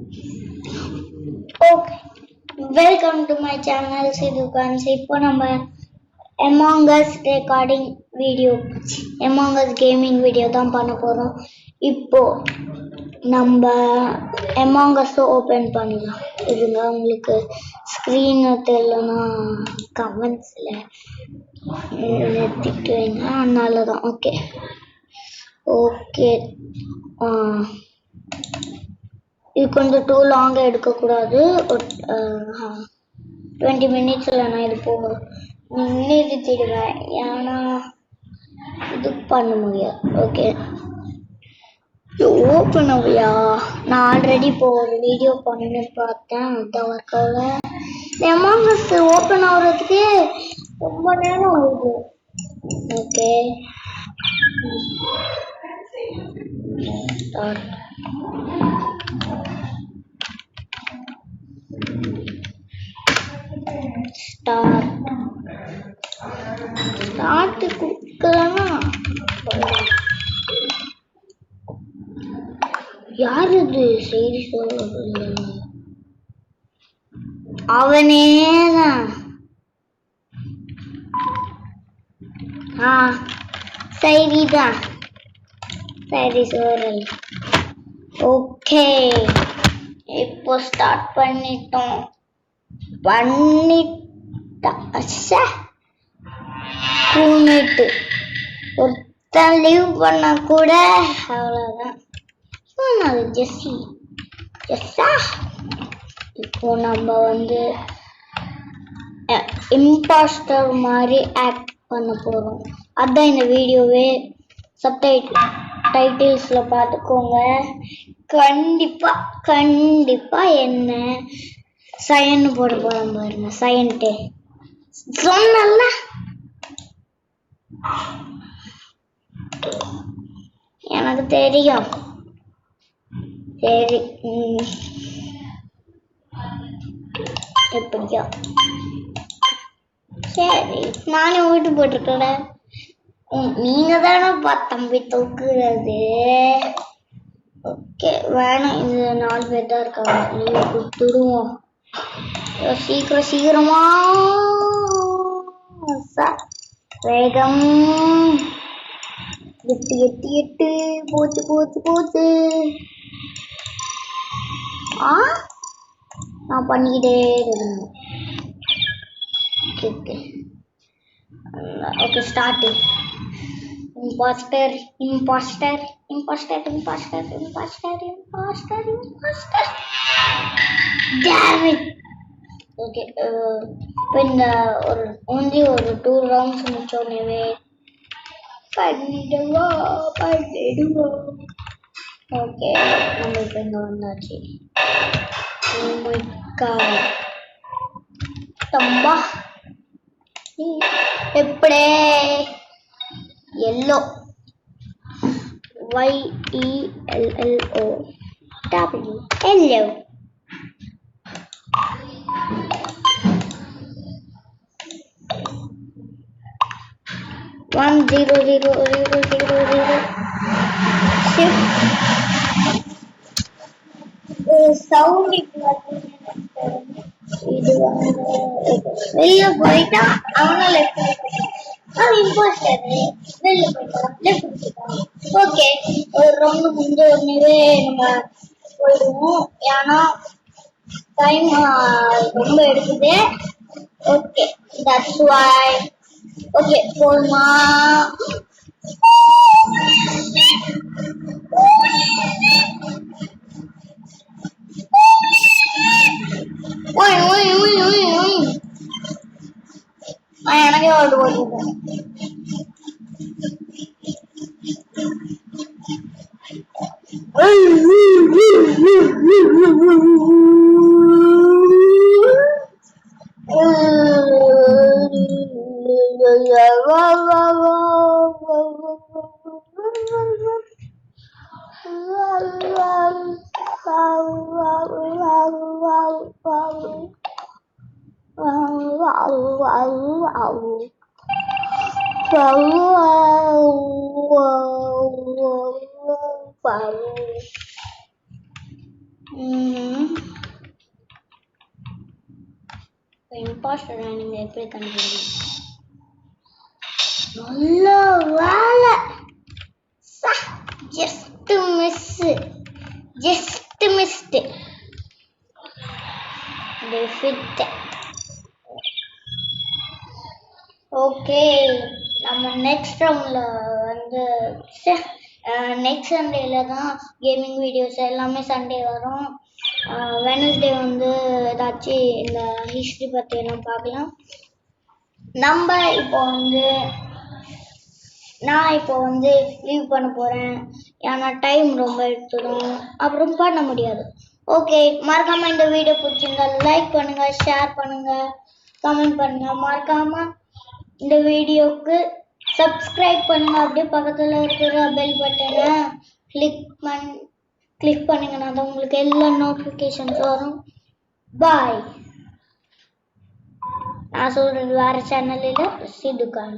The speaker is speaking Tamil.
Okay, welcome to my channel Sidhukans. இப்போ நம்ம Among Us recording video, Among Us gaming video தான் பண்ண போறோம். இப்போ நம்ம Among Us ஓபன் பண்ணலாம். இதுங்க உங்களுக்கு ஸ்கிரீன் தெரியலனா கமெண்ட்ஸ்ல திட்டுவீங்க, அதனால தான். ஓகே இது கொஞ்சம் டூ லாங்காக எடுக்கக்கூடாது. 20 மினிட்ஸில் நான் இது போகும் நிறுத்திடுவேன், ஏன்னா இது பண்ண முடியாது. ஓகே, ஓப்பன் ஆகுயா? நான் ஆல்ரெடி இப்போ ஒரு வீடியோ பண்ணி பார்த்தேன், அதுதான் ஒர்க் ஆகல. Among Us ஓப்பன் ஆகுறதுக்கு ரொம்ப நேரம் ஆகுது. ஓகே, ஸ்டார்ட் கொடுக்கலன்னா யார் இது? சரி அவனேதான். சரிதான், சரி சோரல். ஓகே, இப்போ ஸ்டார்ட் பண்ணிட்டோம். ஒருத்தன் லீவ் பண்ண கூட அவ்வளோதான். இப்போ நம்ம இம்பாஸ்டர் மாதிரி ஆக்ட் பண்ண போறோம். அதான் இந்த வீடியோவே. டைட்டில்ஸ்ல பார்த்துக்கோங்க. கண்டிப்பா என்ன சயன் போட போறோம் பாருங்க. சயன்ட்டு சொன்னல, எனக்கு தெரியும். சரி, எப்படியோ சரி, நானே ஓட்டு போட்டிருக்கல. நீங்க தானே தம்பி தூக்குறது. ஓகே, வேணாம், இது 4 பேர் தான் இருக்காங்க. லீவ் கொடுத்துடுவோம். சீக்கிரமா வேகம். 8 போச்சு. நான் பண்ணிக்கிட்டே இருக்கணும். Okay, start. Impostor. Damn it. Okay, இப்போ இந்த ஒரு 2 ரவுண்ட்ஸ் முடிச்சோடனே பண்ணிடுவோம். ஓகே, நம்ம இப்போ இங்கே வந்தாச்சு. தம்பா எப்படி எல்லோ YELLO எல்லோ. 1 0 0 0 0 சவுண்ட். இது வெளியே போயிட்டா அவனா லெஃப்ட், இம்பாஸ்டர் வெளியே போயிட்டா லெஃப்ட். ஓகே, ஒரு ரவுண்டு முடிஞ்ச உடனே நம்ம போயிடுவோம், ஏன்னா டைம் ரொம்ப எடுக்குது. Okay, that's why. ஓகே, போதுமா? எனக்கே ஓட்டு போட்டுருக்கேன். இம்பாஸ்டர் நீங்க எப்படி கண்டுபிடிங்க? நல்ல வேலை, ஜஸ்ட் மிஸ்ட் ஓகே. நம்ம நெக்ஸ்ட் ரவுண்ட்ல வந்து நெக்ஸ்ட் சண்டேல தான் கேமிங் வீடியோஸ் எல்லாமே சண்டே வரும். வெனஸ்டே வந்து ஏதாச்சும் இந்த ஹிஸ்ட்ரி பற்றி எல்லாம் பார்க்கலாம். நம்ம நான் இப்போ வந்து லீவ் பண்ண போகிறேன், ஏன்னா டைம் ரொம்ப எடுத்துடும், அப்புறம் பண்ண முடியாது. ஓகே, மறக்காமல் இந்த வீடியோ பிடிச்சிருந்தா லைக் பண்ணுங்கள், ஷேர் பண்ணுங்கள், கமெண்ட் பண்ணுங்கள். மறக்காமல் இந்த வீடியோவுக்கு சப்ஸ்கிரைப் பண்ணுங்கள். அப்படியே பக்கத்தில் இருக்கிற பெல் பட்டனை கிளிக் பண்ணிங்கன்னா தான் உங்களுக்கு எல்லா நோட்டிஃபிகேஷன்ஸ் வரும். பாய். நான் சொல்கிறது வேறு சேனலில் சிதுகான்.